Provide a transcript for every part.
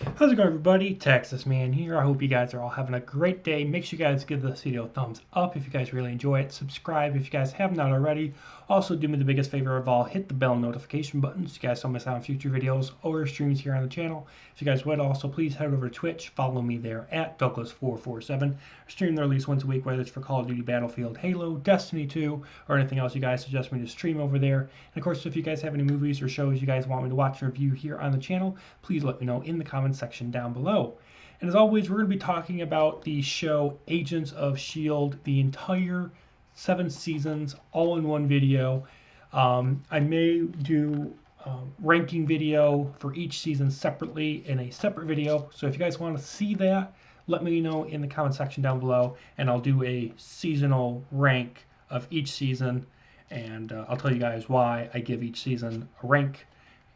How's it going, everybody? Texas Man here. I hope you guys are all having a great day. Make sure you guys give this video a thumbs up if you guys really enjoy it. Subscribe if you guys have not already. Also, do me the biggest favor of all, hit the bell notification button so you guys don't miss out on future videos or streams here on the channel. If you guys would also, please head over to Twitch. Follow me there at Douglas447. I stream there at least once a week, whether it's for Call of Duty, Battlefield, Halo, Destiny 2, or anything else you guys suggest me to stream over there. And of course, if you guys have any movies or shows you guys want me to watch and review here on the channel, please let me know in the comments section down below. And as always, we're going to be talking about the show Agents of S.H.I.E.L.D., the entire 7 seasons, all in one video. I may do a ranking video for each season separately in a separate video. So if you guys want to see that, let me know in the comment section down below, and I'll do a seasonal rank of each season. And I'll tell you guys why I give each season a rank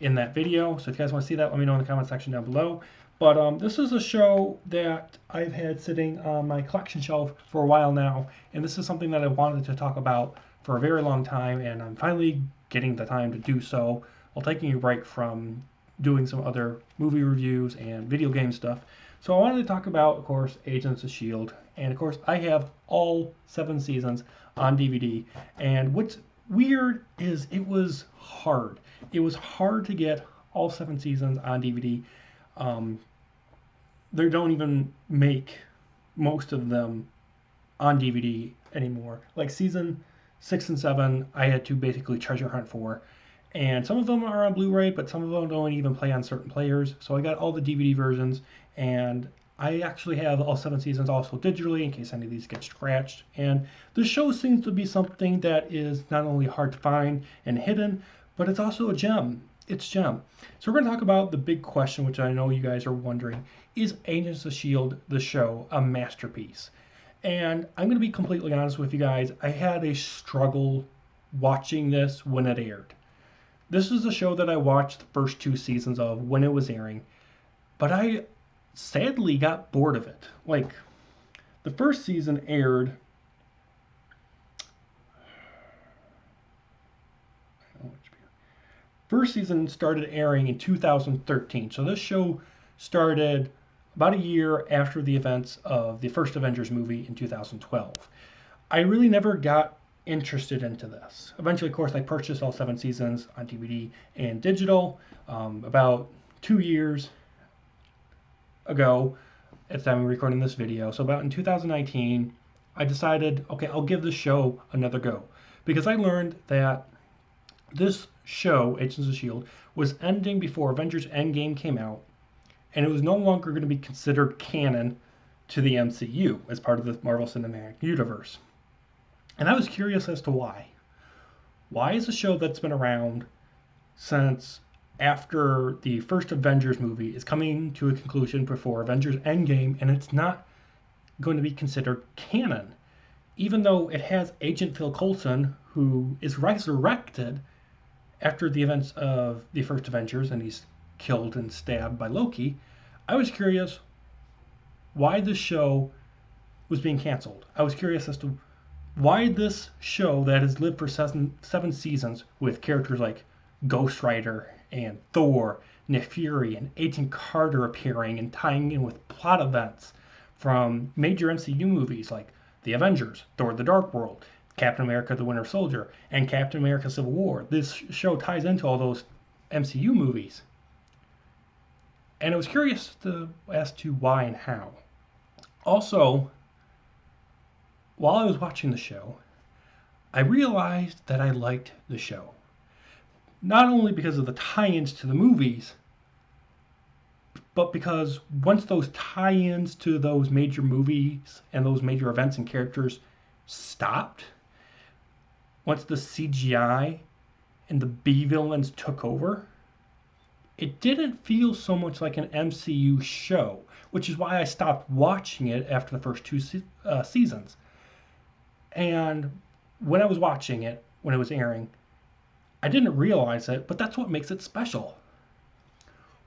in that video. So if you guys want to see that, let me know in the comment section down below. But this is a show that I've had sitting on my collection shelf for a while now, and this is something that I wanted to talk about for a very long time, and I'm finally getting the time to do so while taking a break from doing some other movie reviews and video game stuff. So I wanted to talk about, of course, Agents of S.H.I.E.L.D., and of course I have all 7 seasons on DVD, and what's weird is it was hard. It was hard to get all 7 seasons on DVD. They don't even make most of them on DVD anymore. Like season 6 and 7, I had to basically treasure hunt for. And some of them are on Blu-ray, but some of them don't even play on certain players. So I got all the DVD versions, and I actually have all 7 seasons also digitally in case any of these get scratched. And the show seems to be something that is not only hard to find and hidden, but it's also a gem. It's gem. So we're going to talk about the big question, which I know you guys are wondering. Is Agents of S.H.I.E.L.D., the show, a masterpiece? And I'm going to be completely honest with you guys. I had a struggle watching this when it aired. This is a show that I watched the first 2 seasons of when it was airing, but I sadly got bored of it. Like, the first season aired First season started airing in 2013, so this show started about a year after the events of the first Avengers movie in 2012. I really never got interested into this. Eventually, of course, I purchased all 7 seasons on DVD and digital about 2 years ago at the time of recording this video. So about in 2019, I decided, okay, I'll give this show another go, because I learned that this show, Agents of S.H.I.E.L.D., was ending before Avengers Endgame came out, and it was no longer going to be considered canon to the MCU as part of the Marvel Cinematic Universe. And I was curious as to why. Why is a show that's been around since after the first Avengers movie is coming to a conclusion before Avengers Endgame, and it's not going to be considered canon, even though it has Agent Phil Coulson, who is resurrected after the events of the first Avengers, and he's killed and stabbed by Loki. I was curious why this show was being canceled. I was curious as to why this show that has lived for 7 seasons with characters like Ghost Rider and Thor, Nick Fury, and Agent Carter appearing and tying in with plot events from major MCU movies like The Avengers, Thor the Dark World, Captain America the Winter Soldier, and Captain America Civil War. This show ties into all those MCU movies. And I was curious as to why and how. Also, while I was watching the show, I realized that I liked the show. Not only because of the tie-ins to the movies, but because once those tie-ins to those major movies and those major events and characters stopped, once the CGI and the B-villains took over, it didn't feel so much like an MCU show, which is why I stopped watching it after the first 2 seasons. And when I was watching it, when it was airing, I didn't realize it, but that's what makes it special.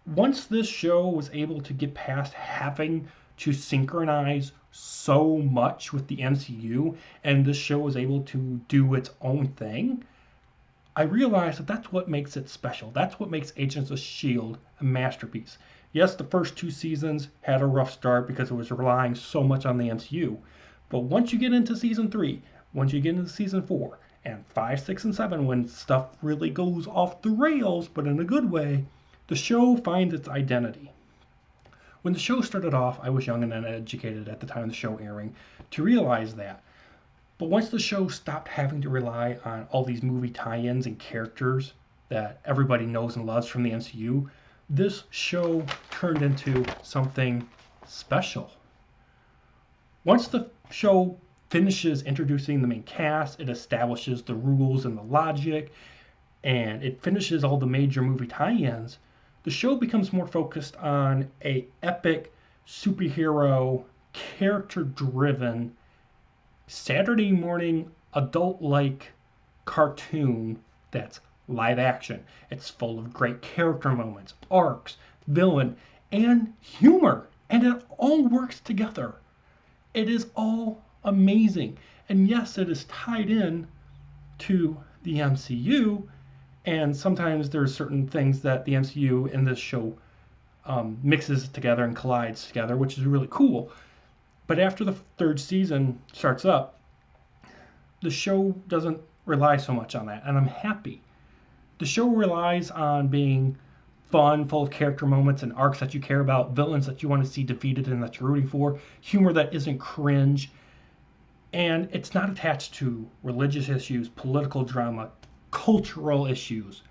Once this show was able to get past having to synchronize so much with the MCU, and this show was able to do its own thing, I realized that that's what makes it special. That's what makes Agents of S.H.I.E.L.D. a masterpiece. Yes, the first 2 seasons had a rough start because it was relying so much on the MCU. But once you get into season 3, once you get into season 4, and 5, 6, and 7, when stuff really goes off the rails, but in a good way, the show finds its identity. When the show started off, I was young and uneducated at the time of the show airing to realize that. But once the show stopped having to rely on all these movie tie-ins and characters that everybody knows and loves from the MCU, this show turned into something special. Once the show finishes introducing the main cast, it establishes the rules and the logic, and it finishes all the major movie tie-ins, the show becomes more focused on a epic superhero character-driven Saturday morning adult-like cartoon that's live action. It's full of great character moments, arcs, villain, and humor, and it all works together. It is all amazing. And yes, it is tied in to the MCU, and sometimes there's certain things that the MCU in this show mixes together and collides together, which is really cool. But after the 3rd season starts up, the show doesn't rely so much on that, and I'm happy. The show relies on being fun, full of character moments and arcs that you care about, villains that you want to see defeated and that you're rooting for, humor that isn't cringe, and it's not attached to religious issues, political drama, cultural issues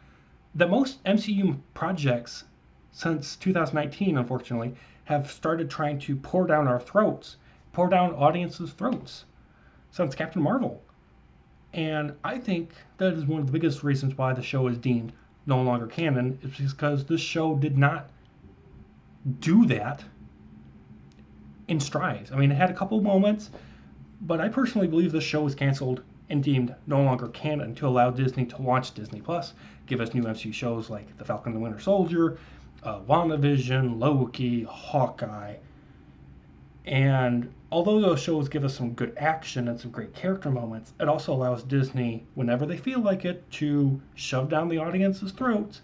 that most MCU projects since 2019, unfortunately, have started trying to pour down our throats, pour down audiences' throats since Captain Marvel. And I think that is one of the biggest reasons why the show is deemed no longer canon, is because this show did not do that in strides. I mean, it had a couple moments, but I personally believe this show was canceled and deemed no longer canon to allow Disney to launch Disney Plus, give us new MCU shows like The Falcon and the Winter Soldier, WandaVision, Loki, Hawkeye. And although those shows give us some good action and some great character moments, it also allows Disney, whenever they feel like it, to shove down the audience's throats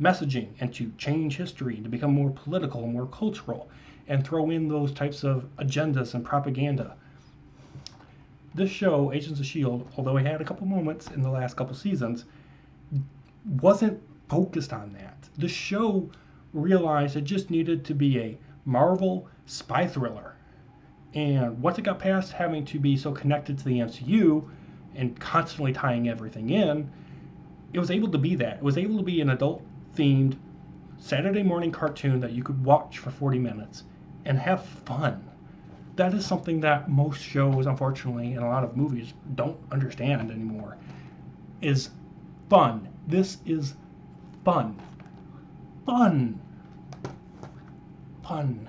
messaging and to change history and to become more political and more cultural and throw in those types of agendas and propaganda. This show, Agents of S.H.I.E.L.D., although it had a couple moments in the last couple seasons, wasn't focused on that. The show realized it just needed to be a Marvel spy thriller. And once it got past having to be so connected to the MCU and constantly tying everything in, it was able to be that. It was able to be an adult-themed Saturday morning cartoon that you could watch for 40 minutes and have fun. That is something that most shows, unfortunately, and a lot of movies don't understand anymore, is fun. This is fun. Fun. Fun.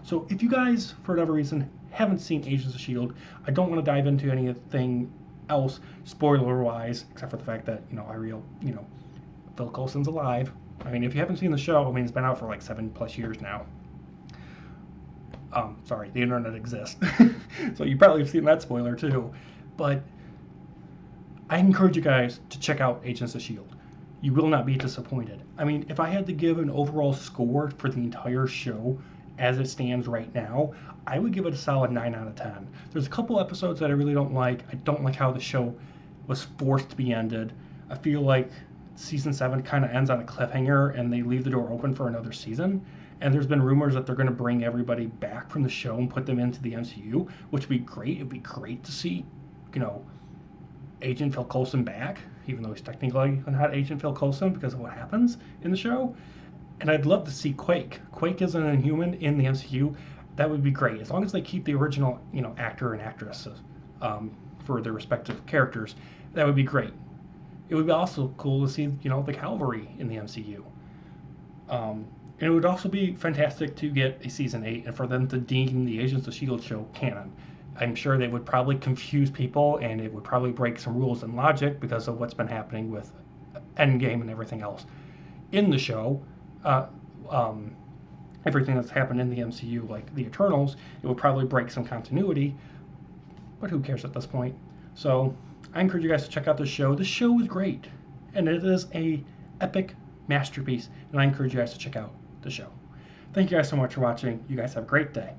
So if you guys, for whatever reason, haven't seen Agents of S.H.I.E.L.D., I don't want to dive into anything else spoiler-wise, except for the fact that, Phil Coulson's alive. I mean, if you haven't seen the show, I mean, it's been out for like 7+ years now. Sorry, the internet exists. So you probably have seen that spoiler too. But I encourage you guys to check out Agents of S.H.I.E.L.D. You will not be disappointed. I mean, if I had to give an overall score for the entire show as it stands right now, I would give it a solid 9 out of 10. There's a couple episodes that I really don't like. I don't like how the show was forced to be ended. I feel like season 7 kind of ends on a cliffhanger and they leave the door open for another season. And there's been rumors that they're going to bring everybody back from the show and put them into the MCU, which would be great. It'd be great to see, Agent Phil Coulson back, even though he's technically not Agent Phil Coulson because of what happens in the show. And I'd love to see Quake. Quake is an Inhuman in the MCU. That would be great. As long as they keep the original, actor and actresses for their respective characters, that would be great. It would be also cool to see, the Cavalry in the MCU. And it would also be fantastic to get a season 8 and for them to deem the Agents of S.H.I.E.L.D. show canon. I'm sure they would probably confuse people and it would probably break some rules and logic because of what's been happening with Endgame and everything else in the show. Everything that's happened in the MCU, like the Eternals, it would probably break some continuity, but who cares at this point? So I encourage you guys to check out this show. This show is great. and it is a epic masterpiece, and I encourage you guys to check out the show. Thank you guys so much for watching. You guys have a great day.